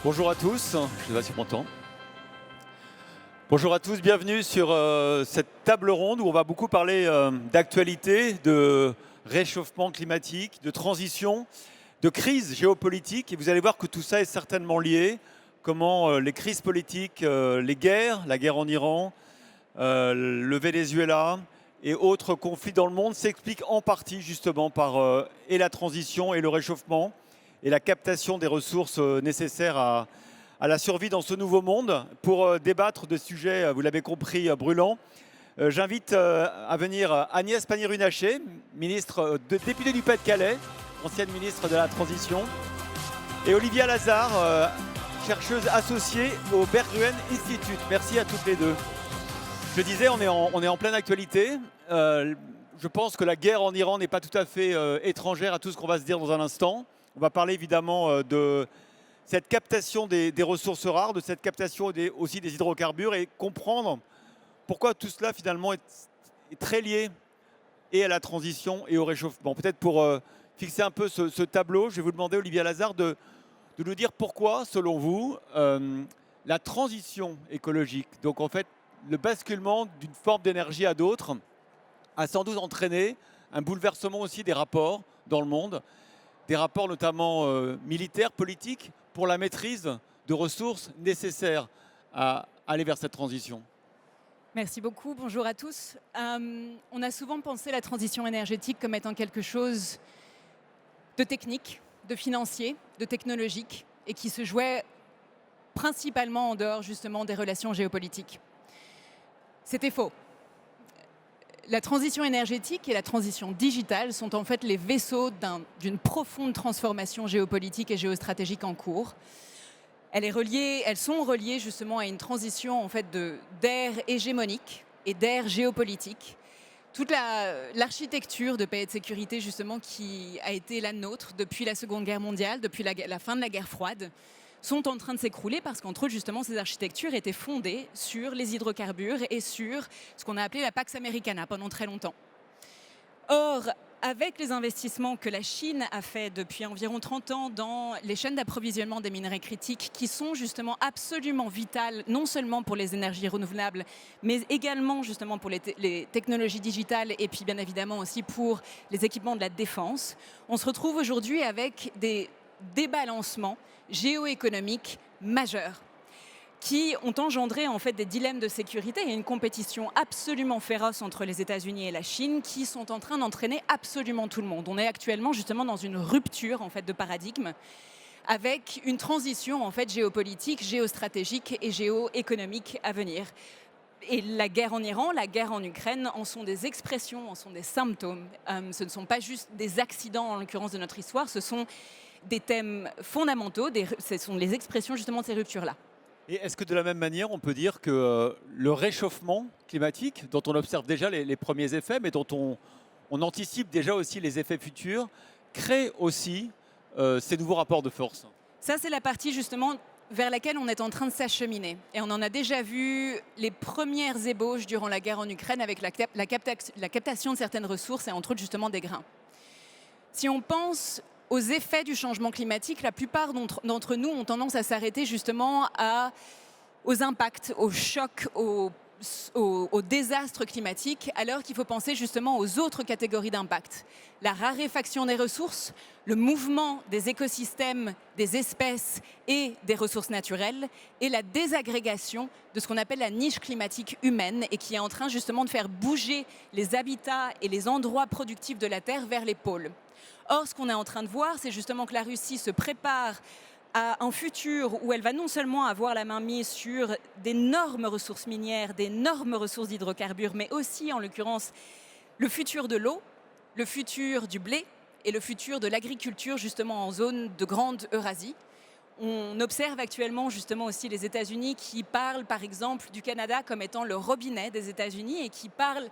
Bonjour à tous, je ne sais pas si on m'entend. Bonjour à tous, bienvenue sur cette table ronde où on va beaucoup parler d'actualité, de réchauffement climatique, de transition, de crise géopolitique. Et vous allez voir que tout ça est certainement lié. Comment les crises politiques, les guerres, la guerre en Iran, le Venezuela et autres conflits dans le monde s'expliquent en partie justement par et la transition et le réchauffement et la captation des ressources nécessaires à la survie dans ce nouveau monde. Pour débattre de sujets, vous l'avez compris, brûlants, j'invite à venir Agnès Pannier-Runacher, députée du Pas-de-Calais, ancienne ministre de la Transition, et Olivia Lazare, chercheuse associée au Berggruen Institute. Merci à toutes les deux. Je disais, on est en pleine actualité. Je pense que la guerre en Iran n'est pas tout à fait étrangère à tout ce qu'on va se dire dans un instant. On va parler évidemment de cette captation des ressources rares, de cette captation aussi des hydrocarbures et comprendre pourquoi tout cela finalement est très lié et à la transition et au réchauffement. Peut-être pour fixer un peu ce tableau, je vais vous demander, Olivia Lazare, de nous dire pourquoi, selon vous, la transition écologique, donc en fait le basculement d'une forme d'énergie à d'autres, a sans doute entraîné un bouleversement aussi des rapports dans le monde, des rapports notamment militaires, politiques, pour la maîtrise de ressources nécessaires à aller vers cette transition. Merci beaucoup, bonjour à tous. On a souvent pensé la transition énergétique comme étant quelque chose de technique, de financier, de technologique, et qui se jouait principalement en dehors justement des relations géopolitiques. C'était faux. La transition énergétique et la transition digitale sont en fait les vaisseaux d'une profonde transformation géopolitique et géostratégique en cours. Elles sont reliées justement à une transition en fait d'ère hégémonique et d'ère géopolitique. Toute l'architecture de paix et de sécurité justement qui a été la nôtre depuis la Seconde Guerre mondiale, depuis la fin de la guerre froide, sont en train de s'écrouler parce qu'entre autres, justement, ces architectures étaient fondées sur les hydrocarbures et sur ce qu'on a appelé la Pax Americana pendant très longtemps. Or, avec les investissements que la Chine a fait depuis environ 30 ans dans les chaînes d'approvisionnement des minerais critiques, qui sont justement absolument vitales, non seulement pour les énergies renouvelables, mais également justement pour les technologies digitales et puis bien évidemment aussi pour les équipements de la défense, on se retrouve aujourd'hui avec des débalancements géoéconomiques majeurs qui ont engendré en fait des dilemmes de sécurité et une compétition absolument féroce entre les États-Unis et la Chine qui sont en train d'entraîner absolument tout le monde. On est actuellement justement dans une rupture en fait de paradigme avec une transition en fait géopolitique, géostratégique et géoéconomique à venir. Et la guerre en Iran, la guerre en Ukraine en sont des expressions, en sont des symptômes. Ce ne sont pas juste des accidents en l'occurrence de notre histoire, ce sont des thèmes fondamentaux, ce sont les expressions justement de ces ruptures-là. Et est-ce que de la même manière, on peut dire que le réchauffement climatique, dont on observe déjà les premiers effets, mais dont on anticipe déjà aussi les effets futurs, crée aussi ces nouveaux rapports de force? Ça, c'est la partie justement vers laquelle on est en train de s'acheminer. Et on en a déjà vu les premières ébauches durant la guerre en Ukraine avec la captation de certaines ressources et entre autres justement des grains. Si on pense aux effets du changement climatique, la plupart d'entre nous ont tendance à s'arrêter justement aux impacts, aux chocs, aux désastres climatiques, alors qu'il faut penser justement aux autres catégories d'impact. La raréfaction des ressources, le mouvement des écosystèmes, des espèces et des ressources naturelles, et la désagrégation de ce qu'on appelle la niche climatique humaine et qui est en train justement de faire bouger les habitats et les endroits productifs de la Terre vers les pôles. Or, ce qu'on est en train de voir, c'est justement que la Russie se prépare à un futur où elle va non seulement avoir la main mise sur d'énormes ressources minières, d'énormes ressources d'hydrocarbures, mais aussi, en l'occurrence, le futur de l'eau, le futur du blé et le futur de l'agriculture, justement en zone de grande Eurasie. On observe actuellement justement aussi les États-Unis qui parlent, par exemple, du Canada comme étant le robinet des États-Unis et qui parlent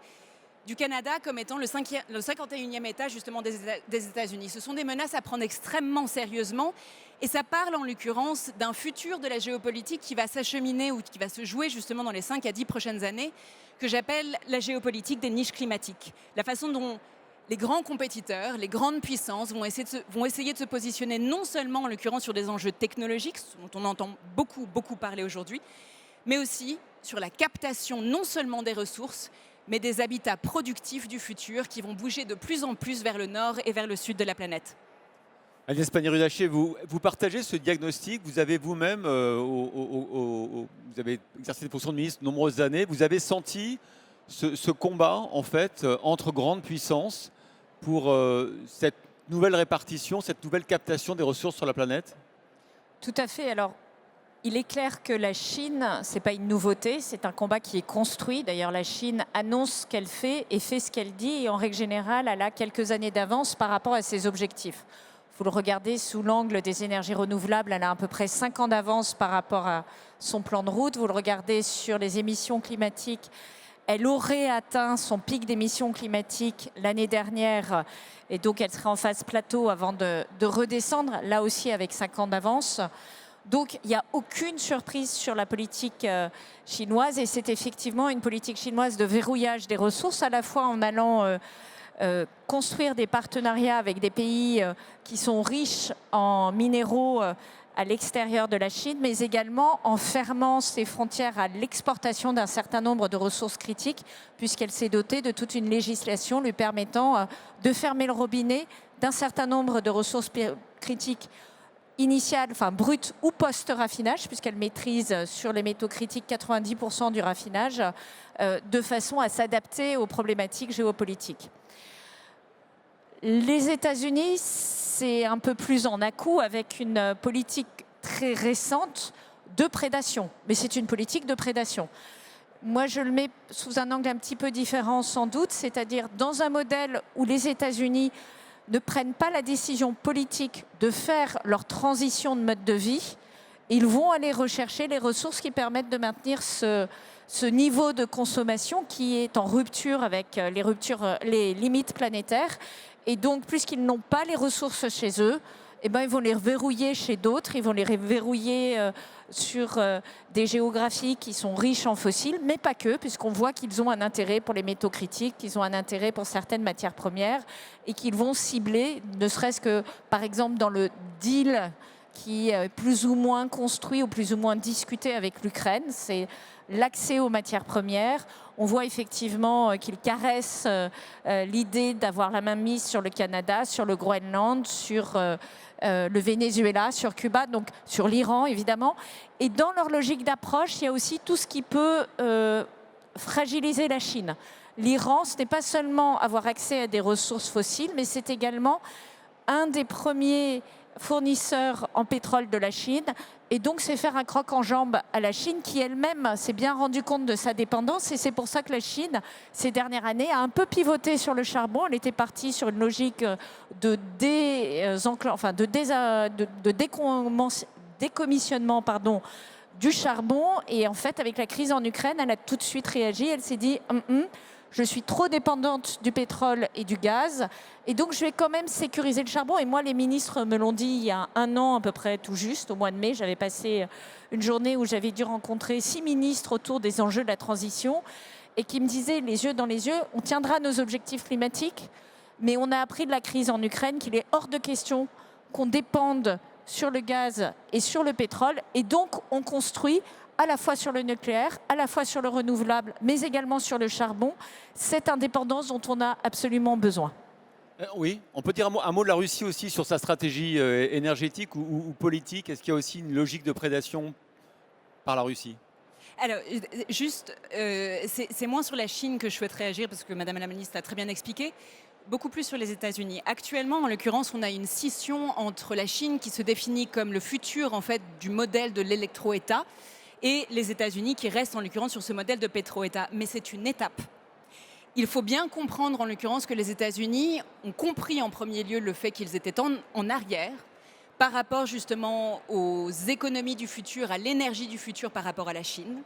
du Canada comme étant le 51e État justement des États-Unis. Ce sont des menaces à prendre extrêmement sérieusement et ça parle en l'occurrence d'un futur de la géopolitique qui va s'acheminer ou qui va se jouer justement dans les 5 à 10 prochaines années que j'appelle la géopolitique des niches climatiques. La façon dont les grands compétiteurs, les grandes puissances vont essayer de se positionner non seulement en l'occurrence sur des enjeux technologiques, dont on entend beaucoup parler aujourd'hui, mais aussi sur la captation non seulement des ressources, mais des habitats productifs du futur qui vont bouger de plus en plus vers le nord et vers le sud de la planète. Agnès Pannier-Runacher, vous partagez ce diagnostic. Vous avez vous-même, vous avez exercé des fonctions de ministre de nombreuses années. Vous avez senti ce combat, en fait, entre grandes puissances pour cette nouvelle répartition, cette nouvelle captation des ressources sur la planète? Tout à fait. Alors, il est clair que la Chine, ce n'est pas une nouveauté, c'est un combat qui est construit. D'ailleurs, la Chine annonce ce qu'elle fait et fait ce qu'elle dit. Et en règle générale, elle a quelques années d'avance par rapport à ses objectifs. Vous le regardez sous l'angle des énergies renouvelables, elle a à peu près 5 ans d'avance par rapport à son plan de route. Vous le regardez sur les émissions climatiques, elle aurait atteint son pic d'émissions climatiques l'année dernière et donc elle serait en phase plateau avant de redescendre, là aussi avec 5 ans d'avance. Donc il n'y a aucune surprise sur la politique chinoise et c'est effectivement une politique chinoise de verrouillage des ressources, à la fois en allant construire des partenariats avec des pays qui sont riches en minéraux à l'extérieur de la Chine, mais également en fermant ses frontières à l'exportation d'un certain nombre de ressources critiques, puisqu'elle s'est dotée de toute une législation lui permettant de fermer le robinet d'un certain nombre de ressources critiques initiales, enfin brutes ou post-raffinage, puisqu'elle maîtrise sur les métaux critiques 90% du raffinage, de façon à s'adapter aux problématiques géopolitiques. Les États-Unis, c'est un peu plus en à-coup avec une politique très récente de prédation. Mais c'est une politique de prédation. Moi, je le mets sous un angle un petit peu différent sans doute, c'est-à-dire dans un modèle où les États-Unis ne prennent pas la décision politique de faire leur transition de mode de vie, ils vont aller rechercher les ressources qui permettent de maintenir ce niveau de consommation qui est en rupture avec les limites planétaires. Et donc, puisqu'ils n'ont pas les ressources chez eux, eh ben, ils vont les verrouiller chez d'autres, ils vont les verrouiller sur des géographies qui sont riches en fossiles, mais pas que, puisqu'on voit qu'ils ont un intérêt pour les métaux critiques, qu'ils ont un intérêt pour certaines matières premières, et qu'ils vont cibler, ne serait-ce que, par exemple, dans le deal qui est plus ou moins construit ou plus ou moins discuté avec l'Ukraine, c'est l'accès aux matières premières. On voit effectivement qu'ils caressent l'idée d'avoir la main mise sur le Canada, sur le Groenland, sur le Venezuela, sur Cuba, donc sur l'Iran évidemment. Et dans leur logique d'approche, il y a aussi tout ce qui peut fragiliser la Chine. L'Iran, ce n'est pas seulement avoir accès à des ressources fossiles, mais c'est également un des premiers fournisseurs en pétrole de la Chine. Et donc, c'est faire un croc en jambe à la Chine qui elle-même s'est bien rendu compte de sa dépendance. Et c'est pour ça que la Chine, ces dernières années, a un peu pivoté sur le charbon. Elle était partie sur une logique de décommissionnement du charbon. Et en fait, avec la crise en Ukraine, elle a tout de suite réagi. Elle s'est dit je suis trop dépendante du pétrole et du gaz, et donc je vais quand même sécuriser le charbon. Et moi, les ministres me l'ont dit il y a 1 an à peu près, tout juste, au mois de mai. J'avais passé une journée où j'avais dû rencontrer 6 ministres autour des enjeux de la transition, et qui me disaient, les yeux dans les yeux, on tiendra nos objectifs climatiques, mais on a appris de la crise en Ukraine qu'il est hors de question qu'on dépende sur le gaz et sur le pétrole, et donc on construit à la fois sur le nucléaire, à la fois sur le renouvelable, mais également sur le charbon, cette indépendance dont on a absolument besoin. Oui, on peut dire un mot de la Russie aussi sur sa stratégie énergétique ou politique. Est-ce qu'il y a aussi une logique de prédation par la Russie ? Alors, juste, c'est moins sur la Chine que je souhaite réagir, parce que Madame la Ministre l'a très bien expliqué, beaucoup plus sur les États-Unis. Actuellement, en l'occurrence, on a une scission entre la Chine, qui se définit comme le futur en fait, du modèle de l'électro-État, et les États-Unis qui restent en l'occurrence sur ce modèle de pétro-État. Mais c'est une étape. Il faut bien comprendre en l'occurrence que les États-Unis ont compris en premier lieu le fait qu'ils étaient en arrière par rapport justement aux économies du futur, à l'énergie du futur par rapport à la Chine.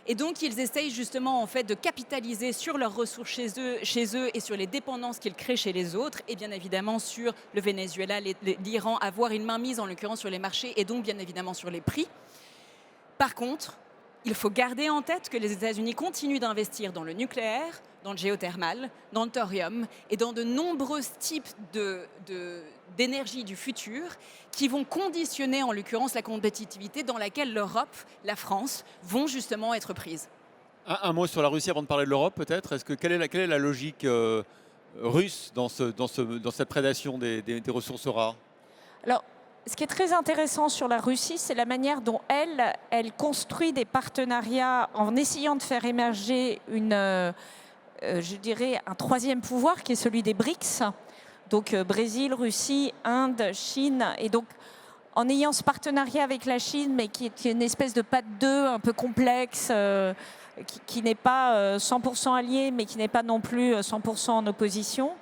Et donc ils essayent justement en fait de capitaliser sur leurs ressources chez eux et sur les dépendances qu'ils créent chez les autres, et bien évidemment sur le Venezuela, l'Iran, avoir une mainmise en l'occurrence sur les marchés et donc bien évidemment sur les prix. Par contre, il faut garder en tête que les États-Unis continuent d'investir dans le nucléaire, dans le géothermal, dans le thorium et dans de nombreux types d'énergie du futur qui vont conditionner en l'occurrence la compétitivité dans laquelle l'Europe, la France vont justement être prises. Un mot sur la Russie avant de parler de l'Europe peut-être. Quelle est la logique russe dans cette prédation des ressources rares? Alors, ce qui est très intéressant sur la Russie, c'est la manière dont elle construit des partenariats en essayant de faire émerger je dirais, un troisième pouvoir qui est celui des BRICS. Donc Brésil, Russie, Inde, Chine. Et donc, en ayant ce partenariat avec la Chine, mais qui est une espèce de pâte d'œuf un peu complexe, qui n'est pas 100% allié, mais qui n'est pas non plus 100% en opposition,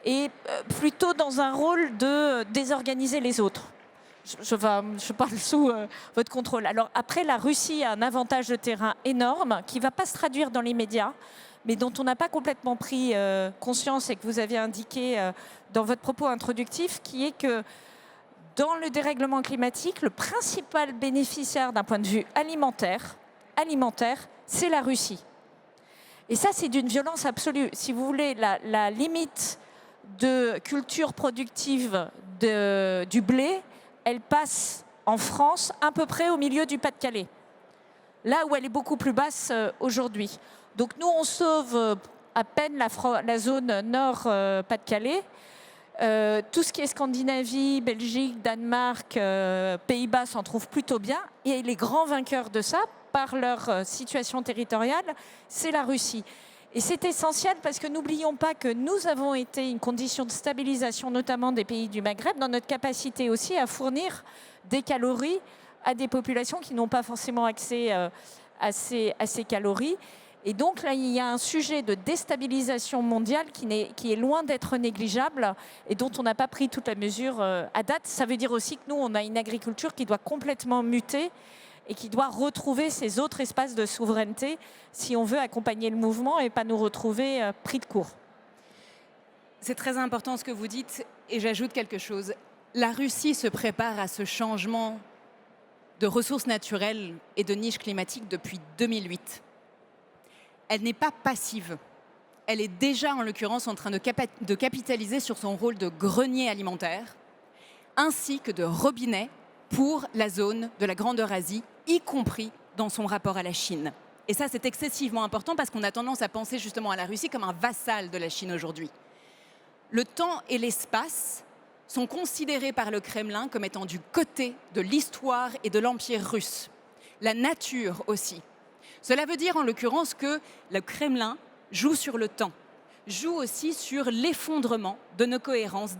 et plutôt dans un rôle de désorganiser les autres. Je parle sous votre contrôle. Alors après, la Russie a un avantage de terrain énorme qui ne va pas se traduire dans les médias, mais dont on n'a pas complètement pris conscience et que vous avez indiqué dans votre propos introductif, qui est que dans le dérèglement climatique, le principal bénéficiaire d'un point de vue alimentaire, c'est la Russie. Et ça, c'est d'une violence absolue. Si vous voulez, la limite de culture productive du blé, elle passe en France à peu près au milieu du Pas-de-Calais, là où elle est beaucoup plus basse aujourd'hui. Donc nous, on sauve à peine la zone nord Pas-de-Calais. Tout ce qui est Scandinavie, Belgique, Danemark, Pays-Bas s'en trouvent plutôt bien. Et les grands vainqueurs de ça, par leur situation territoriale, c'est la Russie. Et c'est essentiel parce que n'oublions pas que nous avons été une condition de stabilisation, notamment des pays du Maghreb, dans notre capacité aussi à fournir des calories à des populations qui n'ont pas forcément accès à ces calories. Et donc là, il y a un sujet de déstabilisation mondiale qui est loin d'être négligeable et dont on n'a pas pris toute la mesure à date. Ça veut dire aussi que nous, on a une agriculture qui doit complètement muter et qui doit retrouver ces autres espaces de souveraineté si on veut accompagner le mouvement et pas nous retrouver pris de court. C'est très important ce que vous dites et j'ajoute quelque chose. La Russie se prépare à ce changement de ressources naturelles et de niches climatiques depuis 2008. Elle n'est pas passive. Elle est déjà, en l'occurrence, en train de capitaliser sur son rôle de grenier alimentaire, ainsi que de robinet pour la zone de la Grande Eurasie, y compris dans son rapport à la Chine. Et ça, c'est excessivement important parce qu'on a tendance à penser justement à la Russie comme un vassal de la Chine aujourd'hui. Le temps et l'espace sont considérés par le Kremlin comme étant du côté de l'histoire et de l'Empire russe. La nature aussi. Cela veut dire en l'occurrence que le Kremlin joue sur le temps, joue aussi sur l'effondrement de nos cohérences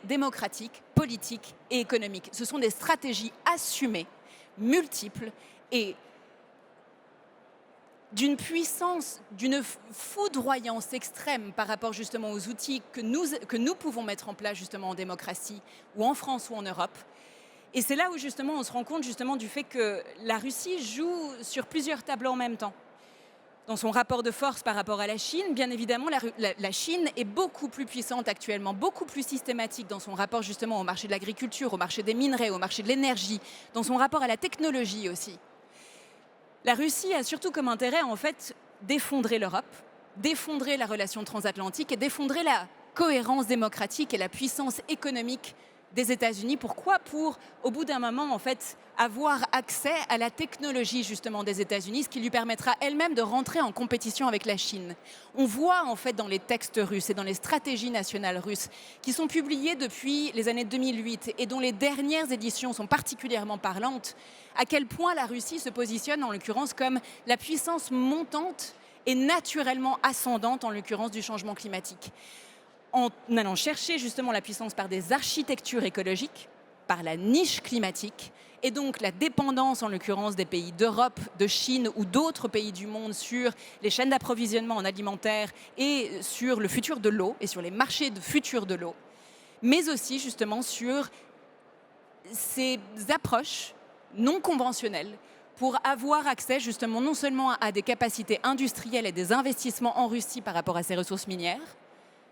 démocratiques, politiques et économiques. Ce sont des stratégies assumées, multiples et d'une puissance, d'une foudroyance extrême par rapport justement aux outils que nous pouvons mettre en place justement en démocratie ou en France ou en Europe. Et c'est là où justement on se rend compte justement du fait que la Russie joue sur plusieurs tableaux en même temps. Dans son rapport de force par rapport à la Chine, bien évidemment, la Chine est beaucoup plus puissante actuellement, beaucoup plus systématique dans son rapport justement au marché de l'agriculture, au marché des minerais, au marché de l'énergie, dans son rapport à la technologie aussi. La Russie a surtout comme intérêt en fait d'effondrer l'Europe, d'effondrer la relation transatlantique et d'effondrer la cohérence démocratique et la puissance économique des États-Unis. Pourquoi ? Pour, au bout d'un moment, en fait, avoir accès à la technologie justement des États-Unis, ce qui lui permettra elle-même de rentrer en compétition avec la Chine. On voit en fait dans les textes russes et dans les stratégies nationales russes qui sont publiées depuis les années 2008 et dont les dernières éditions sont particulièrement parlantes, à quel point la Russie se positionne en l'occurrence comme la puissance montante et naturellement ascendante en l'occurrence du changement climatique. En allant chercher justement la puissance par des architectures écologiques, par la niche climatique, et donc la dépendance en l'occurrence des pays d'Europe, de Chine ou d'autres pays du monde sur les chaînes d'approvisionnement en alimentaire et sur le futur de l'eau et sur les marchés de futur de l'eau, mais aussi justement sur ces approches non conventionnelles pour avoir accès justement non seulement à des capacités industrielles et des investissements en Russie par rapport à ses ressources minières,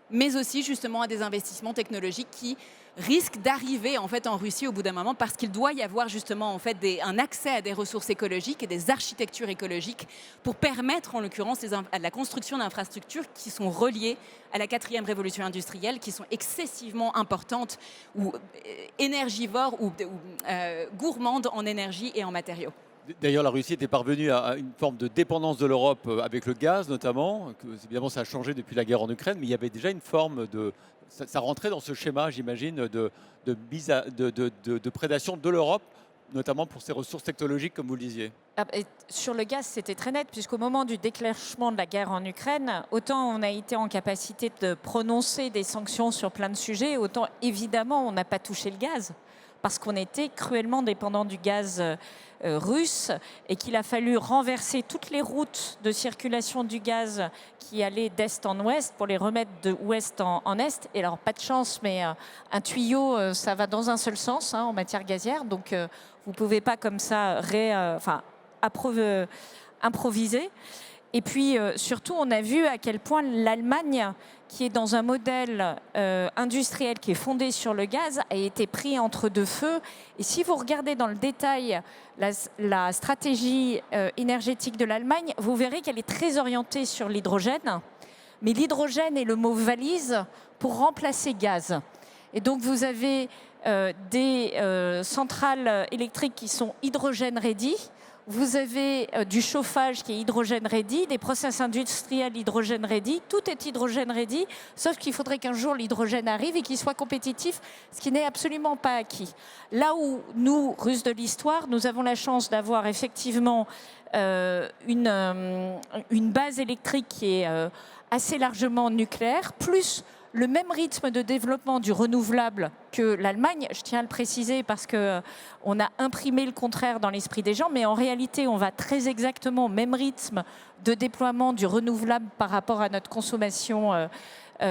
mais aussi justement à des investissements technologiques qui risquent d'arriver en fait en Russie au bout d'un moment parce qu'il doit y avoir justement en fait un accès à des ressources écologiques et des architectures écologiques pour permettre en l'occurrence la construction d'infrastructures qui sont reliées à la 4e révolution industrielle, qui sont excessivement importantes ou énergivores ou gourmandes en énergie et en matériaux. D'ailleurs, la Russie était parvenue à une forme de dépendance de l'Europe avec le gaz notamment. Évidemment, ça a changé depuis la guerre en Ukraine, mais il y avait déjà une forme de... Ça rentrait dans ce schéma, j'imagine, de prédation de l'Europe, notamment pour ses ressources technologiques, comme vous le disiez. Et sur le gaz, c'était très net, puisqu'au moment du déclenchement de la guerre en Ukraine, autant on a été en capacité de prononcer des sanctions sur plein de sujets, autant évidemment on n'a pas touché le gaz, parce qu'on était cruellement dépendant du gaz russe et qu'il a fallu renverser toutes les routes de circulation du gaz qui allaient d'est en ouest pour les remettre de ouest en est. Et alors, pas de chance, mais un tuyau, ça va dans un seul sens en matière gazière. Donc, vous ne pouvez pas comme ça improviser. Et puis, surtout, on a vu à quel point l'Allemagne, qui est dans un modèle industriel qui est fondé sur le gaz, a été pris entre deux feux. Et si vous regardez dans le détail la stratégie énergétique de l'Allemagne, vous verrez qu'elle est très orientée sur l'hydrogène. Mais l'hydrogène est le mot valise pour remplacer gaz. Et donc, vous avez des centrales électriques qui sont hydrogène ready. Vous avez du chauffage qui est hydrogène ready, des process industriels hydrogène ready, tout est hydrogène ready, sauf qu'il faudrait qu'un jour l'hydrogène arrive et qu'il soit compétitif, ce qui n'est absolument pas acquis. Là où nous, Russes de l'histoire, nous avons la chance d'avoir effectivement une base électrique qui est assez largement nucléaire, plus le même rythme de développement du renouvelable que l'Allemagne, je tiens à le préciser parce qu'on a imprimé le contraire dans l'esprit des gens, mais en réalité, on va très exactement au même rythme de déploiement du renouvelable par rapport à notre consommation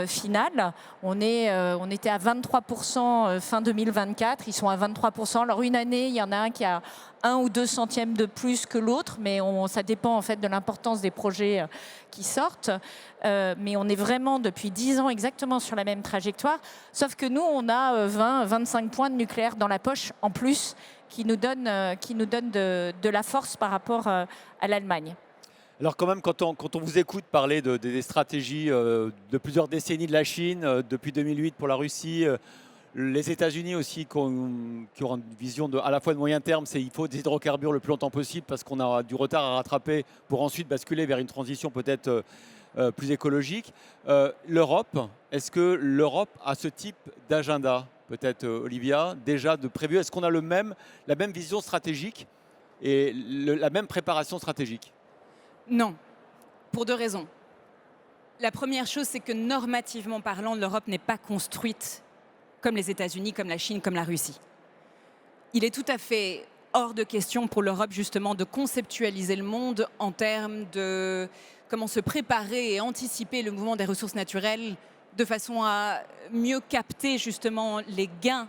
finale. On était à 23% fin 2024, ils sont à 23%. Alors une année, il y en a un qui a 1 ou 2 centièmes de plus que l'autre, mais ça dépend en fait de l'importance des projets qui sortent. Mais on est vraiment depuis 10 ans exactement sur la même trajectoire, sauf que nous, on a 20-25 points de nucléaire dans la poche en plus qui nous donnent de la force par rapport à l'Allemagne. Alors quand même, quand on vous écoute parler des stratégies de plusieurs décennies de la Chine, depuis 2008 pour la Russie, les États-Unis aussi qui auront une vision à la fois de moyen terme, c'est il faut des hydrocarbures le plus longtemps possible parce qu'on a du retard à rattraper pour ensuite basculer vers une transition peut-être plus écologique. L'Europe, est-ce que l'Europe a ce type d'agenda, peut-être Olivia, déjà de prévu? Est-ce qu'on a la même vision stratégique et la même préparation stratégique? Non, pour 2 raisons. La première chose, c'est que normativement parlant, l'Europe n'est pas construite comme les États-Unis, comme la Chine, comme la Russie. Il est tout à fait hors de question pour l'Europe justement de conceptualiser le monde en termes de comment se préparer et anticiper le mouvement des ressources naturelles de façon à mieux capter justement les gains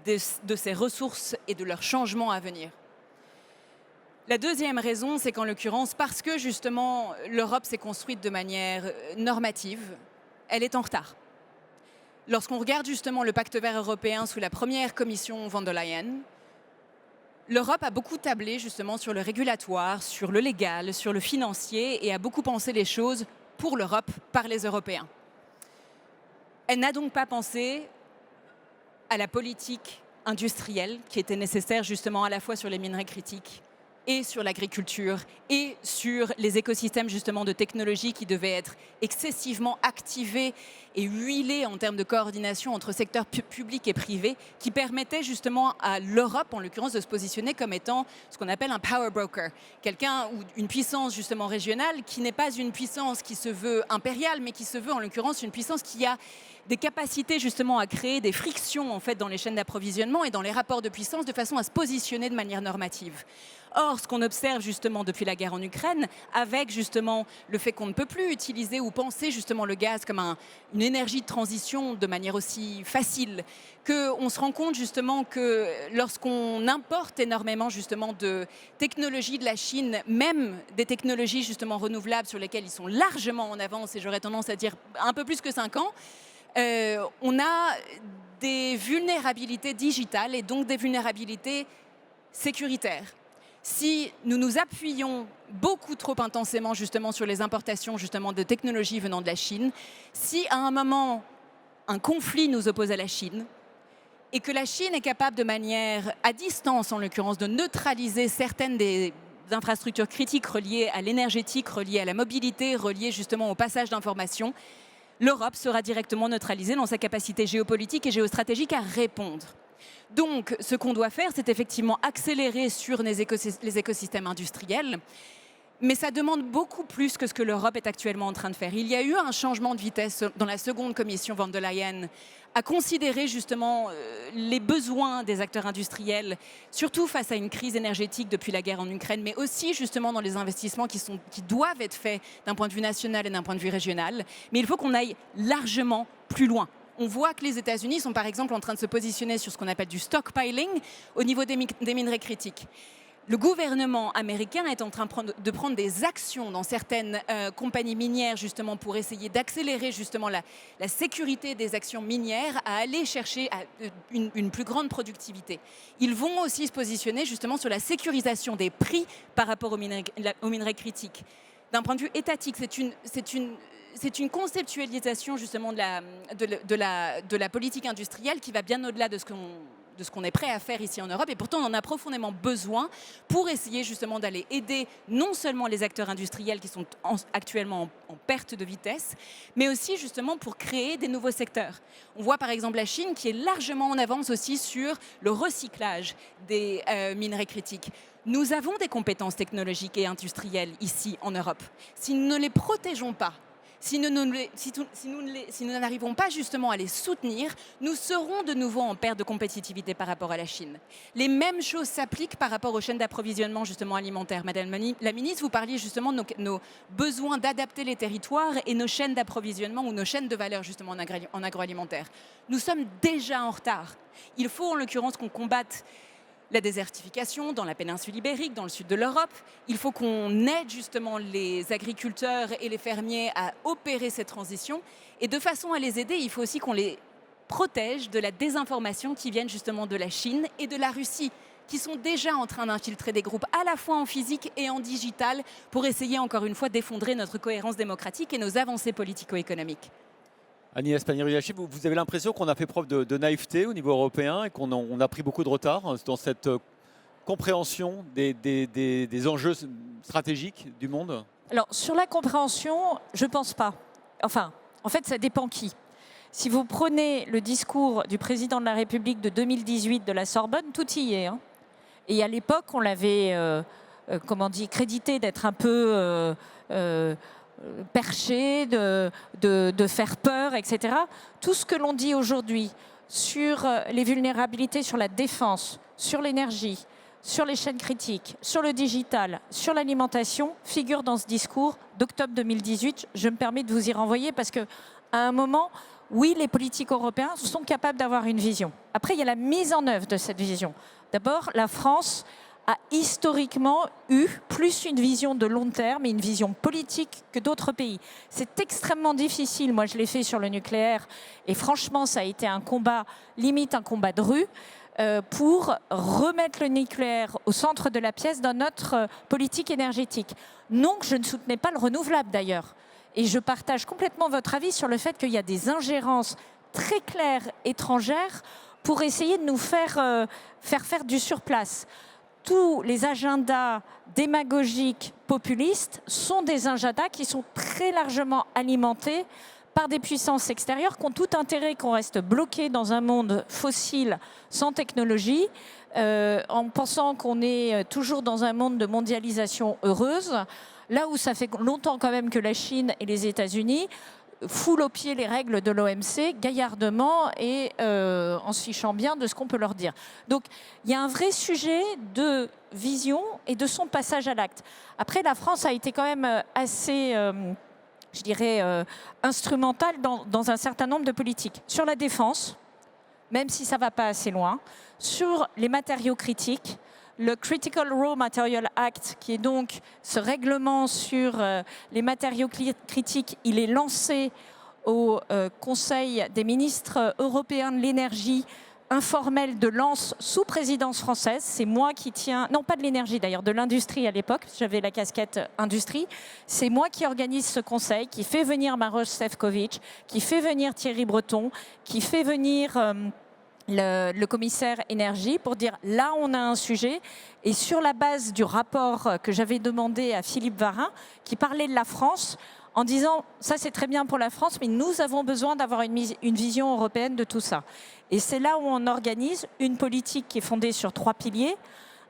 de ces ressources et de leur changement à venir. La deuxième raison, c'est qu'en l'occurrence, parce que justement l'Europe s'est construite de manière normative, elle est en retard. Lorsqu'on regarde justement le pacte vert européen sous la première commission von der Leyen, l'Europe a beaucoup tablé justement sur le régulatoire, sur le légal, sur le financier et a beaucoup pensé les choses pour l'Europe par les Européens. Elle n'a donc pas pensé à la politique industrielle qui était nécessaire justement à la fois sur les minerais critiques et sur l'agriculture et sur les écosystèmes justement de technologie qui devaient être excessivement activés et huilés en termes de coordination entre secteurs publics et privés qui permettaient justement à l'Europe, en l'occurrence, de se positionner comme étant ce qu'on appelle un power broker, quelqu'un ou une puissance justement régionale qui n'est pas une puissance qui se veut impériale, mais qui se veut en l'occurrence une puissance qui a des capacités justement à créer des frictions en fait dans les chaînes d'approvisionnement et dans les rapports de puissance de façon à se positionner de manière normative. Or, ce qu'on observe justement depuis la guerre en Ukraine, avec justement le fait qu'on ne peut plus utiliser ou penser justement le gaz comme une énergie de transition de manière aussi facile, qu'on se rend compte justement que lorsqu'on importe énormément justement de technologies de la Chine, même des technologies justement renouvelables sur lesquelles ils sont largement en avance, et j'aurais tendance à dire un peu plus que 5 ans, on a des vulnérabilités digitales et donc des vulnérabilités sécuritaires. Si nous nous appuyons beaucoup trop intensément justement sur les importations justement de technologies venant de la Chine, si à un moment un conflit nous oppose à la Chine et que la Chine est capable de manière à distance en l'occurrence de neutraliser certaines des infrastructures critiques reliées à l'énergétique, reliées à la mobilité, reliées justement au passage d'informations, l'Europe sera directement neutralisée dans sa capacité géopolitique et géostratégique à répondre. Donc, ce qu'on doit faire, c'est effectivement accélérer sur les écosystèmes industriels, mais ça demande beaucoup plus que ce que l'Europe est actuellement en train de faire. Il y a eu un changement de vitesse dans la seconde commission von der Leyen à considérer justement les besoins des acteurs industriels, surtout face à une crise énergétique depuis la guerre en Ukraine, mais aussi justement dans les investissements qui doivent être faits d'un point de vue national et d'un point de vue régional. Mais il faut qu'on aille largement plus loin. On voit que les États-Unis sont par exemple en train de se positionner sur ce qu'on appelle du stockpiling au niveau des minerais critiques. Le gouvernement américain est en train de prendre des actions dans certaines compagnies minières justement pour essayer d'accélérer justement la sécurité des actions minières à aller chercher une plus grande productivité. Ils vont aussi se positionner justement sur la sécurisation des prix par rapport aux minerais critiques. D'un point de vue étatique, c'est une conceptualisation justement de la politique industrielle qui va bien au-delà de ce qu'on est prêt à faire ici en Europe. Et pourtant, on en a profondément besoin pour essayer justement d'aller aider non seulement les acteurs industriels qui sont actuellement en perte de vitesse, mais aussi justement pour créer des nouveaux secteurs. On voit par exemple la Chine qui est largement en avance aussi sur le recyclage des minerais critiques. Nous avons des compétences technologiques et industrielles ici en Europe. Si nous ne les protégeons pas, si nous n'arrivons pas justement à les soutenir, nous serons de nouveau en perte de compétitivité par rapport à la Chine. Les mêmes choses s'appliquent par rapport aux chaînes d'approvisionnement justement alimentaires. Madame la ministre, vous parliez justement de nos besoins d'adapter les territoires et nos chaînes d'approvisionnement ou nos chaînes de valeur justement en agroalimentaire. Nous sommes déjà en retard. Il faut en l'occurrence qu'on combatte la désertification dans la péninsule ibérique, dans le sud de l'Europe. Il faut qu'on aide justement les agriculteurs et les fermiers à opérer cette transition. Et de façon à les aider, il faut aussi qu'on les protège de la désinformation qui viennent justement de la Chine et de la Russie, qui sont déjà en train d'infiltrer des groupes à la fois en physique et en digital pour essayer encore une fois d'effondrer notre cohérence démocratique et nos avancées politico-économiques. Agnès Pannier-Runacher, vous avez l'impression qu'on a fait preuve de naïveté au niveau européen et qu'on a pris beaucoup de retard dans cette compréhension des enjeux stratégiques du monde? Alors, sur la compréhension, je ne pense pas. Enfin, en fait, ça dépend qui. Si vous prenez le discours du président de la République de 2018 de la Sorbonne, tout y est. Hein. Et à l'époque, on l'avait, crédité d'être un peu perché, de faire peur, etc. Tout ce que l'on dit aujourd'hui sur les vulnérabilités sur la défense, sur l'énergie, sur les chaînes critiques, sur le digital, sur l'alimentation, figure dans ce discours d'octobre 2018. Je me permets de vous y renvoyer parce qu'à un moment, oui, les politiques européens sont capables d'avoir une vision. Après, il y a la mise en œuvre de cette vision. D'abord, la France a historiquement eu plus une vision de long terme et une vision politique que d'autres pays. C'est extrêmement difficile. Moi, je l'ai fait sur le nucléaire et franchement, ça a été un combat, limite un combat de rue, pour remettre le nucléaire au centre de la pièce dans notre politique énergétique. Non, je ne soutenais pas le renouvelable d'ailleurs. Et je partage complètement votre avis sur le fait qu'il y a des ingérences très claires étrangères pour essayer de nous faire faire du surplace. Tous les agendas démagogiques populistes sont des agendas qui sont très largement alimentés par des puissances extérieures qui ont tout intérêt qu'on reste bloqué dans un monde fossile sans technologie, en pensant qu'on est toujours dans un monde de mondialisation heureuse, là où ça fait longtemps quand même que la Chine et les États-Unis foulent aux pieds les règles de l'OMC gaillardement et en se fichant bien de ce qu'on peut leur dire. Donc il y a un vrai sujet de vision et de son passage à l'acte. Après, la France a été quand même assez, je dirais, instrumentale dans un certain nombre de politiques. Sur la défense, même si ça ne va pas assez loin, sur les matériaux critiques, le Critical Raw Material Act, qui est donc ce règlement sur les matériaux critiques, il est lancé au Conseil des ministres européens de l'énergie informel de Lens sous présidence française. C'est moi qui tiens, non pas de l'énergie d'ailleurs, de l'industrie à l'époque, j'avais la casquette industrie. C'est moi qui organise ce conseil, qui fait venir Maroš Šefčovič, qui fait venir Thierry Breton, qui fait venir le commissaire énergie pour dire là on a un sujet. Et sur la base du rapport que j'avais demandé à Philippe Varin, qui parlait de la France, en disant ça c'est très bien pour la France, mais nous avons besoin d'avoir une vision européenne de tout ça. Et c'est là où on organise une politique qui est fondée sur 3 piliers.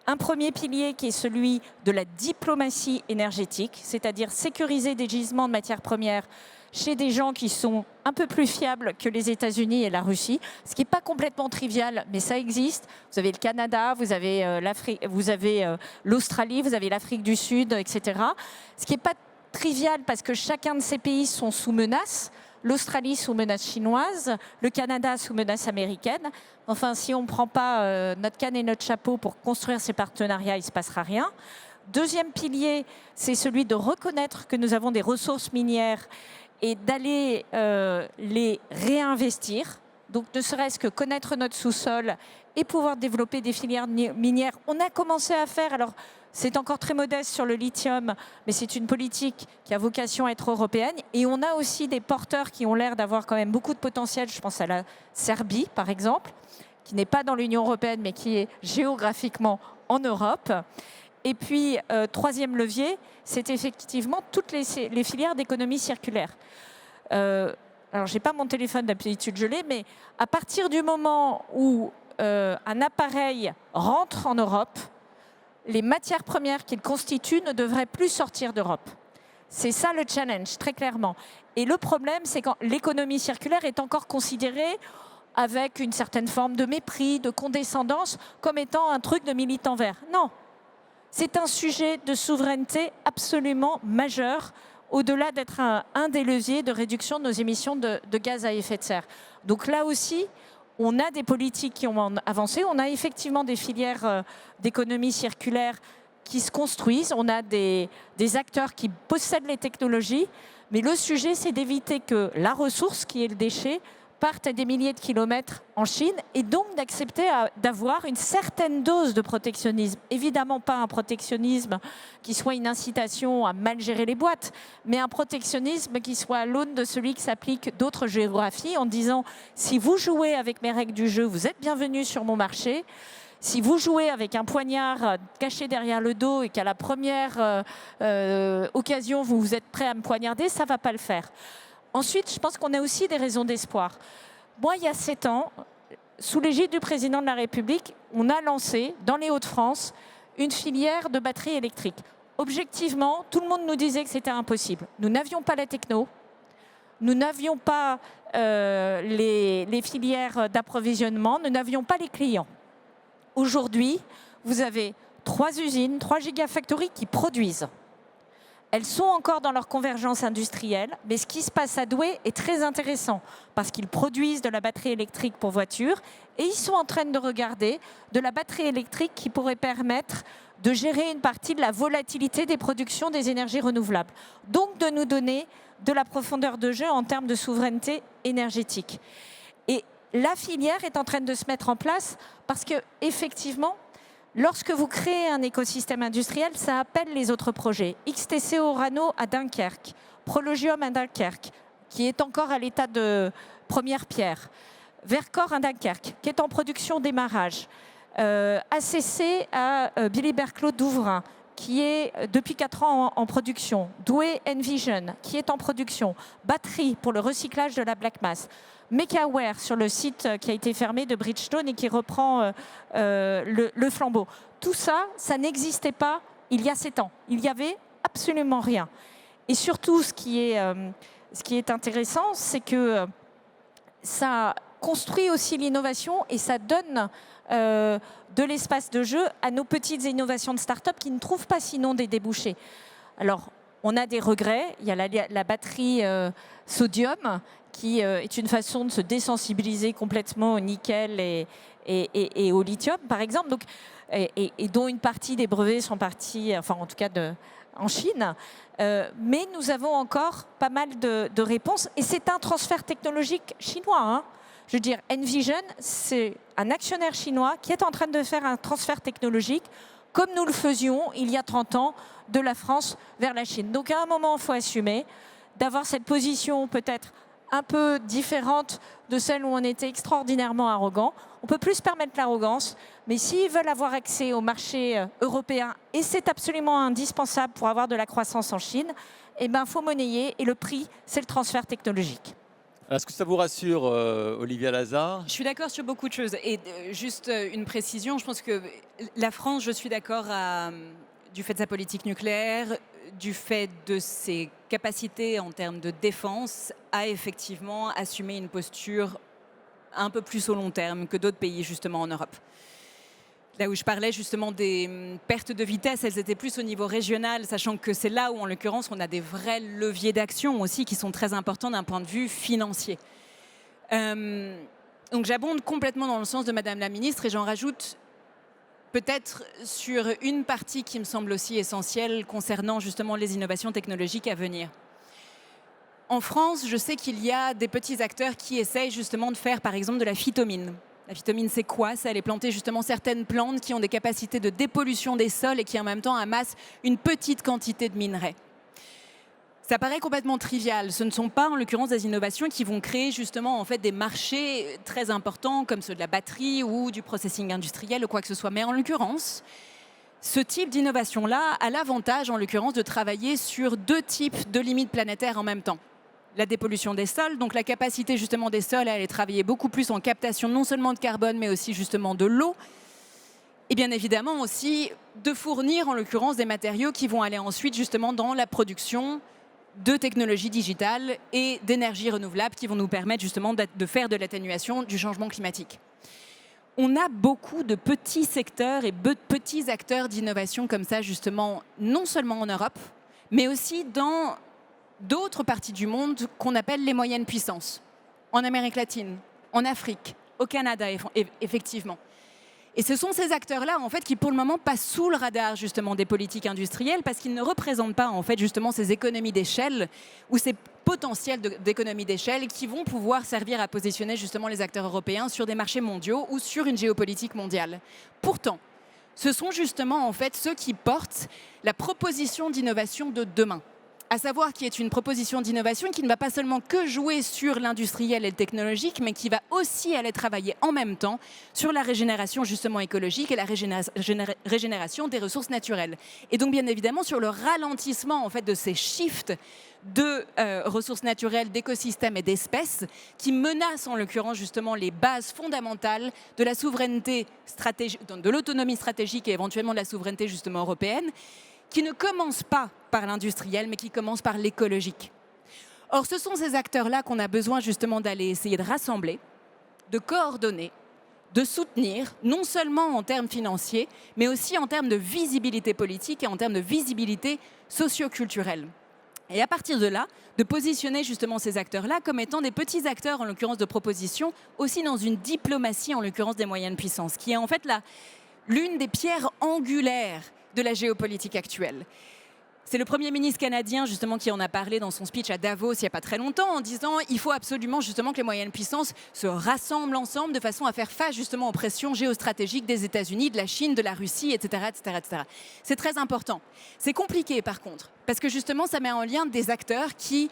Un premier pilier qui est celui de la diplomatie énergétique, c'est-à-dire sécuriser des gisements de matières premières chez des gens qui sont un peu plus fiables que les États-Unis et la Russie, ce qui n'est pas complètement trivial, mais ça existe. Vous avez le Canada, vous avez l'Australie, vous avez l'Afrique du Sud, etc. Ce qui n'est pas trivial parce que chacun de ces pays sont sous menace. L'Australie sous menace chinoise, le Canada sous menace américaine. Enfin, si on ne prend pas notre canne et notre chapeau pour construire ces partenariats, il ne se passera rien. Deuxième pilier, c'est celui de reconnaître que nous avons des ressources minières et d'aller les réinvestir. Donc, ne serait-ce que connaître notre sous-sol et pouvoir développer des filières minières. On a commencé à faire, alors c'est encore très modeste sur le lithium, mais c'est une politique qui a vocation à être européenne. Et on a aussi des porteurs qui ont l'air d'avoir quand même beaucoup de potentiel. Je pense à la Serbie, par exemple, qui n'est pas dans l'Union européenne, mais qui est géographiquement en Europe. Et puis, troisième levier, c'est effectivement toutes les filières d'économie circulaire. Alors, je n'ai pas mon téléphone d'habitude, je l'ai, mais à partir du moment où un appareil rentre en Europe, les matières premières qu'il constitue ne devraient plus sortir d'Europe. C'est ça le challenge, très clairement. Et le problème, c'est quand l'économie circulaire est encore considérée avec une certaine forme de mépris, de condescendance, comme étant un truc de militant vert. Non, c'est un sujet de souveraineté absolument majeur, au-delà d'être un des leviers de réduction de nos émissions de gaz à effet de serre. Donc là aussi, on a des politiques qui ont avancé, on a effectivement des filières d'économie circulaire qui se construisent, on a des acteurs qui possèdent les technologies, mais le sujet, c'est d'éviter que la ressource, qui est le déchet, parte à des milliers de kilomètres en Chine et donc d'accepter d'avoir une certaine dose de protectionnisme. Évidemment pas un protectionnisme qui soit une incitation à mal gérer les boîtes, mais un protectionnisme qui soit à l'aune de celui qui s'applique d'autres géographies en disant si vous jouez avec mes règles du jeu, vous êtes bienvenus sur mon marché. Si vous jouez avec un poignard caché derrière le dos et qu'à la première occasion, vous êtes prêt à me poignarder, ça ne va pas le faire. Ensuite, je pense qu'on a aussi des raisons d'espoir. Moi, il y a 7 ans, sous l'égide du président de la République, on a lancé, dans les Hauts-de-France, une filière de batteries électriques. Objectivement, tout le monde nous disait que c'était impossible. Nous n'avions pas la techno, nous n'avions pas les filières d'approvisionnement, nous n'avions pas les clients. Aujourd'hui, vous avez 3 usines, 3 gigafactories qui produisent. Elles sont encore dans leur convergence industrielle, mais ce qui se passe à Douai est très intéressant parce qu'ils produisent de la batterie électrique pour voitures et ils sont en train de regarder de la batterie électrique qui pourrait permettre de gérer une partie de la volatilité des productions des énergies renouvelables. Donc de nous donner de la profondeur de jeu en termes de souveraineté énergétique. Et la filière est en train de se mettre en place parce qu'effectivement, lorsque vous créez un écosystème industriel, ça appelle les autres projets. XTC Orano à Dunkerque, Prologium à Dunkerque, qui est encore à l'état de première pierre. Vercors à Dunkerque, qui est en production démarrage. ACC à Billy-Berclos d'Ouvrin, qui est depuis 4 ans en production. Douai Envision, qui est en production. Batterie pour le recyclage de la black mass. Mekaware sur le site qui a été fermé de Bridgestone et qui reprend le flambeau. Tout ça, ça n'existait pas il y a 7 ans. Il n'y avait absolument rien. Et surtout, ce qui est intéressant, c'est que ça construit aussi l'innovation et ça donne de l'espace de jeu à nos petites innovations de start-up qui ne trouvent pas sinon des débouchés. Alors, on a des regrets. Il y a la batterie sodium qui est une façon de se désensibiliser complètement au nickel et au lithium, par exemple. Donc, et dont une partie des brevets sont partis, enfin en tout cas en Chine. Mais nous avons encore pas mal de réponses. Et c'est un transfert technologique chinois. Hein. Je veux dire, Envision, c'est un actionnaire chinois qui est en train de faire un transfert technologique, comme nous le faisions il y a 30 ans, de la France vers la Chine. Donc à un moment, il faut assumer d'avoir cette position peut-être un peu différente de celle où on était extraordinairement arrogant. On peut plus se permettre l'arrogance, mais s'ils veulent avoir accès au marché européen, et c'est absolument indispensable pour avoir de la croissance en Chine, eh ben, faut monnayer, et le prix, c'est le transfert technologique. Est-ce que ça vous rassure, Olivia Lazare? Je suis d'accord sur beaucoup de choses. Et juste une précision, je pense que la France, je suis d'accord du fait de sa politique nucléaire, du fait de ses capacités en termes de défense, à effectivement assumer une posture un peu plus au long terme que d'autres pays justement en Europe. Là où je parlais justement des pertes de vitesse, elles étaient plus au niveau régional, sachant que c'est là où en l'occurrence on a des vrais leviers d'action aussi qui sont très importants d'un point de vue financier. Donc j'abonde complètement dans le sens de Madame la Ministre et j'en rajoute peut-être sur une partie qui me semble aussi essentielle concernant justement les innovations technologiques à venir. En France, je sais qu'il y a des petits acteurs qui essayent justement de faire par exemple de la phytomine. La phytomine, c'est quoi? C'est aller planter justement certaines plantes qui ont des capacités de dépollution des sols et qui en même temps amassent une petite quantité de minerais. Ça paraît complètement trivial. Ce ne sont pas en l'occurrence des innovations qui vont créer justement en fait des marchés très importants comme ceux de la batterie ou du processing industriel ou quoi que ce soit. Mais en l'occurrence, ce type d'innovation-là a l'avantage en l'occurrence de travailler sur deux types de limites planétaires en même temps. La dépollution des sols, donc la capacité justement des sols à aller travailler beaucoup plus en captation non seulement de carbone mais aussi justement de l'eau. Et bien évidemment aussi de fournir en l'occurrence des matériaux qui vont aller ensuite justement dans la production de technologies digitales et d'énergies renouvelables qui vont nous permettre justement de faire de l'atténuation du changement climatique. On a beaucoup de petits secteurs et de petits acteurs d'innovation comme ça justement, non seulement en Europe, mais aussi dans d'autres parties du monde qu'on appelle les moyennes puissances. En Amérique latine, en Afrique, au Canada effectivement. Et ce sont ces acteurs-là, en fait, qui pour le moment passent sous le radar justement des politiques industrielles parce qu'ils ne représentent pas en fait justement ces économies d'échelle ou ces potentiels d'économies d'échelle qui vont pouvoir servir à positionner justement les acteurs européens sur des marchés mondiaux ou sur une géopolitique mondiale. Pourtant, ce sont justement en fait ceux qui portent la proposition d'innovation de demain. À savoir qui est une proposition d'innovation qui ne va pas seulement que jouer sur l'industriel et le technologique, mais qui va aussi aller travailler en même temps sur la régénération justement écologique et la régénération des ressources naturelles. Et donc bien évidemment sur le ralentissement en fait de ces shifts de ressources naturelles, d'écosystèmes et d'espèces qui menacent en l'occurrence justement les bases fondamentales de la souveraineté stratégique, de l'autonomie stratégique et éventuellement de la souveraineté justement européenne, qui ne commence pas par l'industriel, mais qui commence par l'écologique. Or, ce sont ces acteurs-là qu'on a besoin justement d'aller essayer de rassembler, de coordonner, de soutenir, non seulement en termes financiers, mais aussi en termes de visibilité politique et en termes de visibilité socio-culturelle. Et à partir de là, de positionner justement ces acteurs-là comme étant des petits acteurs, en l'occurrence de proposition, aussi dans une diplomatie, en l'occurrence des moyennes puissances, qui est en fait l'une des pierres angulaires de la géopolitique actuelle. C'est le Premier ministre canadien justement qui en a parlé dans son speech à Davos il n'y a pas très longtemps en disant il faut absolument justement que les moyennes puissances se rassemblent ensemble de façon à faire face justement aux pressions géostratégiques des États-Unis, de la Chine, de la Russie, etc. etc., etc. C'est très important. C'est compliqué par contre parce que justement ça met en lien des acteurs qui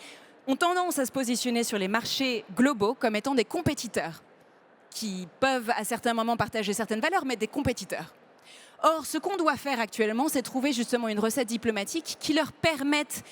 ont tendance à se positionner sur les marchés globaux comme étant des compétiteurs qui peuvent à certains moments partager certaines valeurs mais des compétiteurs. Or, ce qu'on doit faire actuellement, c'est trouver justement une recette diplomatique qui leur permette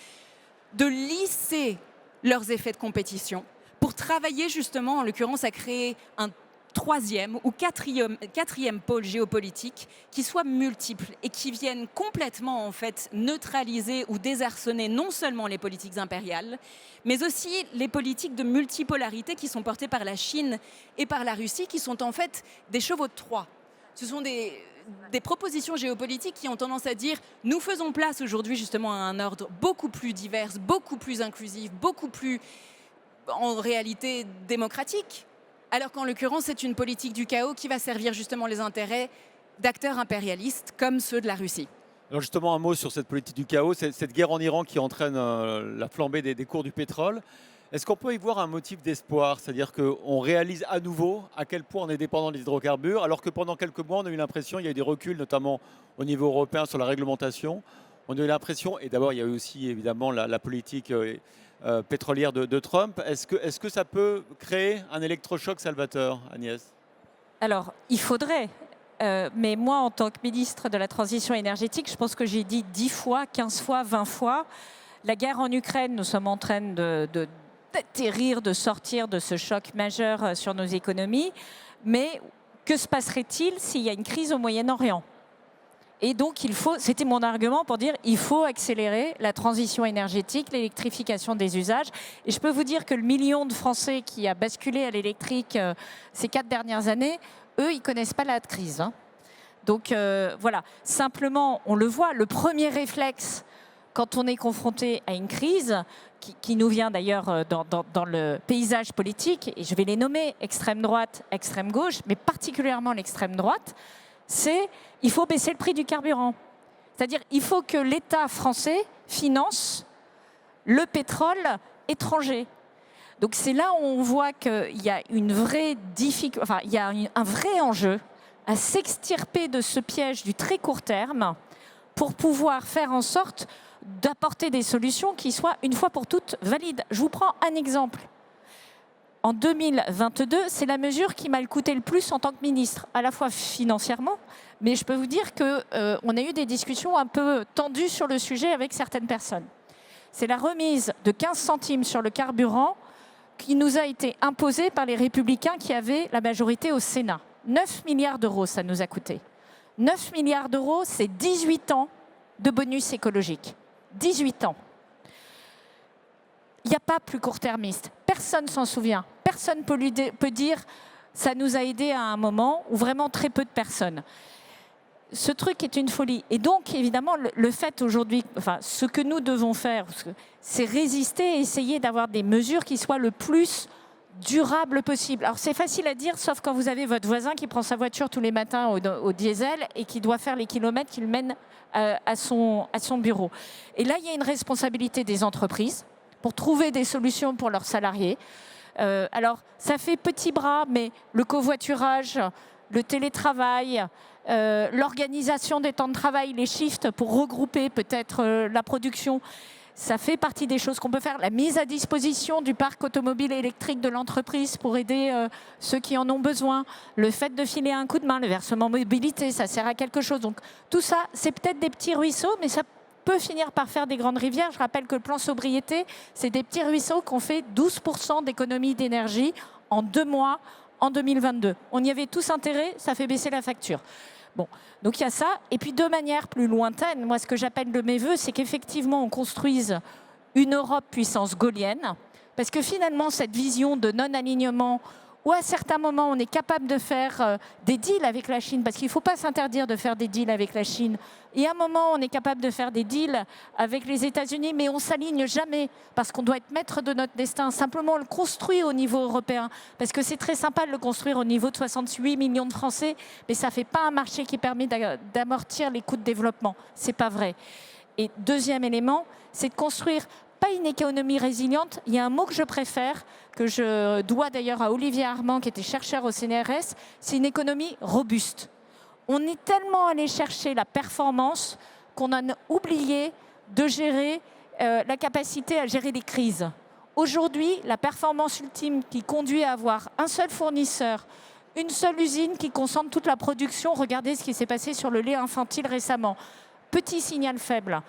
de lisser leurs effets de compétition pour travailler justement, en l'occurrence, à créer un troisième ou quatrième pôle géopolitique qui soit multiple et qui vienne complètement en fait neutraliser ou désarçonner non seulement les politiques impériales, mais aussi les politiques de multipolarité qui sont portées par la Chine et par la Russie, qui sont en fait des chevaux de Troie. Ce sont des propositions géopolitiques qui ont tendance à dire nous faisons place aujourd'hui justement à un ordre beaucoup plus divers, beaucoup plus inclusif, beaucoup plus en réalité démocratique, alors qu'en l'occurrence c'est une politique du chaos qui va servir justement les intérêts d'acteurs impérialistes comme ceux de la Russie. Alors justement, un mot sur cette politique du chaos, cette guerre en Iran qui entraîne la flambée des cours du pétrole. Est-ce qu'on peut y voir un motif d'espoir? C'est-à-dire qu'on réalise à nouveau à quel point on est dépendant des hydrocarbures, alors que pendant quelques mois, on a eu l'impression, il y a eu des reculs, notamment au niveau européen sur la réglementation. On a eu l'impression, et d'abord il y a eu aussi évidemment la politique pétrolière de Trump. Est-ce que ça peut créer un électrochoc salvateur, Agnès? Alors, il faudrait. Mais moi, en tant que ministre de la Transition énergétique, je pense que j'ai dit 10 fois, 15 fois, 20 fois, la guerre en Ukraine, nous sommes en train d'atterrir, de sortir de ce choc majeur sur nos économies. Mais que se passerait-il s'il y a une crise au Moyen-Orient? Et donc, c'était mon argument pour dire il faut accélérer la transition énergétique, l'électrification des usages. Et je peux vous dire que le million de Français qui a basculé à l'électrique ces 4 dernières années, eux, ils ne connaissent pas la crise. Hein. Donc, voilà. Simplement, on le voit, le premier réflexe, quand on est confronté à une crise, qui nous vient d'ailleurs dans le paysage politique, et je vais les nommer extrême droite, extrême gauche, mais particulièrement l'extrême droite, c'est il faut baisser le prix du carburant. C'est-à-dire il faut que l'État français finance le pétrole étranger. Donc c'est là où on voit qu'il y a une vraie difficulté, enfin il y a un vrai enjeu à s'extirper de ce piège du très court terme pour pouvoir faire en sorte d'apporter des solutions qui soient une fois pour toutes valides. Je vous prends un exemple. En 2022, c'est la mesure qui m'a coûté le plus en tant que ministre, à la fois financièrement, mais je peux vous dire qu'on a eu des discussions un peu tendues sur le sujet avec certaines personnes. C'est la remise de 15 centimes sur le carburant qui nous a été imposée par les Républicains qui avaient la majorité au Sénat. 9 milliards d'euros, ça nous a coûté. 9 milliards d'euros, c'est 18 ans de bonus écologique. 18 ans. Il n'y a pas plus court-termiste. Personne ne s'en souvient. Personne ne peut dire ça nous a aidés à un moment, ou vraiment très peu de personnes. Ce truc est une folie. Et donc, évidemment, le fait aujourd'hui, enfin, ce que nous devons faire, c'est résister et essayer d'avoir des mesures qui soient le plus durables possible. Alors, c'est facile à dire, sauf quand vous avez votre voisin qui prend sa voiture tous les matins au diesel et qui doit faire les kilomètres qu'il mène à son bureau. Et là, il y a une responsabilité des entreprises pour trouver des solutions pour leurs salariés. Alors, ça fait petit bras, mais le covoiturage, le télétravail, l'organisation des temps de travail, les shifts pour regrouper peut-être la production, ça fait partie des choses qu'on peut faire. La mise à disposition du parc automobile électrique de l'entreprise pour aider ceux qui en ont besoin. Le fait de filer un coup de main, le versement mobilité, ça sert à quelque chose. Donc tout ça, c'est peut-être des petits ruisseaux, mais ça peut finir par faire des grandes rivières. Je rappelle que le plan sobriété, c'est des petits ruisseaux qui ont fait 12% d'économie d'énergie en 2 mois en 2022. On y avait tous intérêt, ça fait baisser la facture. Bon, donc il y a ça. Et puis de manière plus lointaine, moi ce que j'appelle de mes voeux, c'est qu'effectivement on construise une Europe puissance gaullienne, parce que finalement cette vision de non-alignement, où à certains moments on est capable de faire des deals avec la Chine, parce qu'il ne faut pas s'interdire de faire des deals avec la Chine, et à un moment on est capable de faire des deals avec les États-Unis, mais on ne s'aligne jamais, parce qu'on doit être maître de notre destin. Simplement on le construit au niveau européen, parce que c'est très sympa de le construire au niveau de 68 millions de Français, mais ça ne fait pas un marché qui permet d'amortir les coûts de développement. Ce n'est pas vrai. Et deuxième élément, c'est de construire pas une économie résiliente. Il y a un mot que je préfère, que je dois d'ailleurs à Olivier Armand, qui était chercheur au CNRS, c'est une économie robuste. On est tellement allé chercher la performance qu'on a oublié de gérer la capacité à gérer les crises. Aujourd'hui, la performance ultime qui conduit à avoir un seul fournisseur, une seule usine qui concentre toute la production, regardez ce qui s'est passé sur le lait infantile récemment, petit signal faible,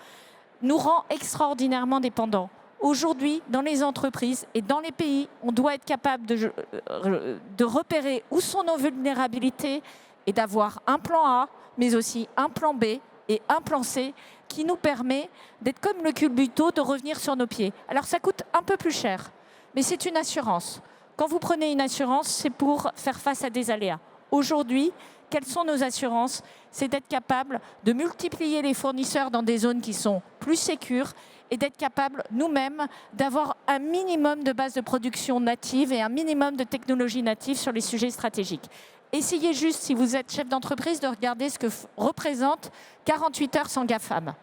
nous rend extraordinairement dépendants. Aujourd'hui, dans les entreprises et dans les pays, on doit être capable de repérer où sont nos vulnérabilités et d'avoir un plan A, mais aussi un plan B et un plan C qui nous permet d'être comme le culbuto, de revenir sur nos pieds. Alors ça coûte un peu plus cher, mais c'est une assurance. Quand vous prenez une assurance, c'est pour faire face à des aléas. Aujourd'hui, quelles sont nos assurances? C'est d'être capable de multiplier les fournisseurs dans des zones qui sont plus sécures et d'être capable nous-mêmes d'avoir un minimum de base de production native et un minimum de technologie native sur les sujets stratégiques. essayez juste, si vous êtes chef d'entreprise, de regarder ce que représente 48 heures sans GAFAM.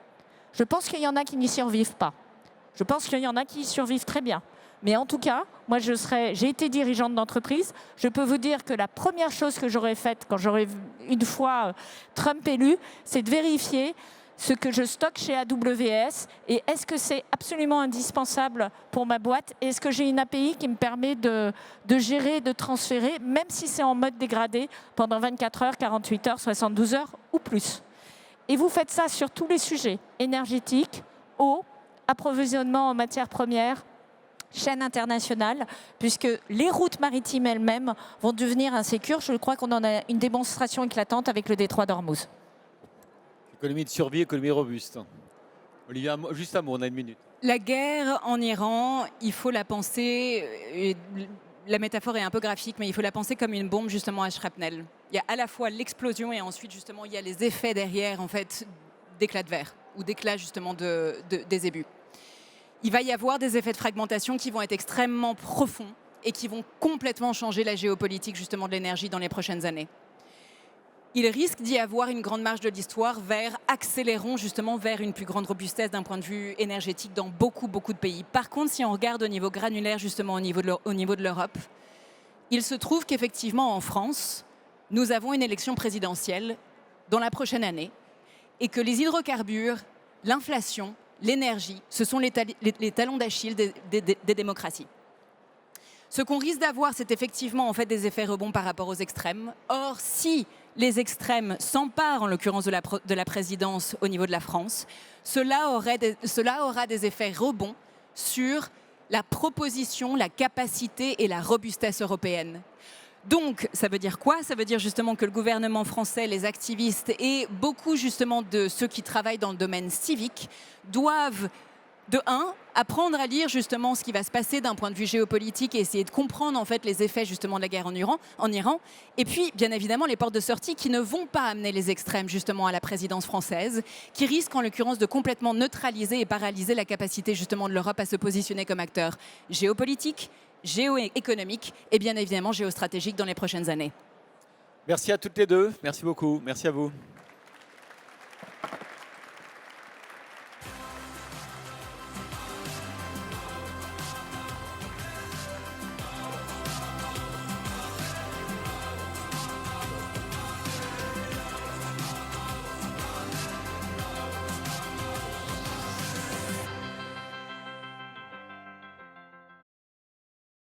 Je pense qu'il y en a qui n'y survivent pas. Je pense qu'il y en a qui y survivent très bien. Mais en tout cas, moi, j'ai été dirigeante d'entreprise. Je peux vous dire que la première chose que j'aurais faite quand j'aurais une fois Trump élu, c'est de vérifier ce que je stocke chez AWS et est-ce que c'est absolument indispensable pour ma boîte et est-ce que j'ai une API qui me permet de gérer, de transférer, même si c'est en mode dégradé pendant 24 heures, 48 heures, 72 heures ou plus. Et vous faites ça sur tous les sujets, énergétique, eau, approvisionnement en matières premières, chaîne internationale, puisque les routes maritimes elles-mêmes vont devenir insécures. Je crois qu'on en a une démonstration éclatante avec le détroit d'Ormuz. Économie de survie, économie robuste. Olivier, juste un mot, on a une minute. La guerre en Iran, il faut la penser, la métaphore est un peu graphique, mais il faut la penser comme une bombe justement à shrapnel. Il y a à la fois l'explosion et ensuite justement il y a les effets derrière en fait d'éclats de verre ou d'éclats justement des ébus. Il va y avoir des effets de fragmentation qui vont être extrêmement profonds et qui vont complètement changer la géopolitique justement de l'énergie dans les prochaines années. Il risque d'y avoir une grande marge de l'histoire accélérons justement vers une plus grande robustesse d'un point de vue énergétique dans beaucoup de pays. Par contre, si on regarde au niveau granulaire, justement au niveau de l'Europe, il se trouve qu'effectivement en France, nous avons une élection présidentielle dans la prochaine année et que les hydrocarbures, l'inflation, l'énergie, ce sont les talons d'Achille des démocraties. Ce qu'on risque d'avoir, c'est effectivement en fait des effets rebonds par rapport aux extrêmes. Or, si les extrêmes s'emparent, en l'occurrence de la présidence au niveau de la France, cela aura des effets rebonds sur la proposition, la capacité et la robustesse européenne. Donc, ça veut dire quoi? Ça veut dire justement que le gouvernement français, les activistes et beaucoup justement de ceux qui travaillent dans le domaine civique doivent, de un, apprendre à lire justement ce qui va se passer d'un point de vue géopolitique et essayer de comprendre en fait les effets justement de la guerre en Iran. Et puis, bien évidemment, les portes de sortie qui ne vont pas amener les extrêmes justement à la présidence française, qui risquent en l'occurrence de complètement neutraliser et paralyser la capacité justement de l'Europe à se positionner comme acteur géopolitique, géoéconomique et bien évidemment géostratégique dans les prochaines années. Merci à toutes les deux. Merci beaucoup. Merci à vous.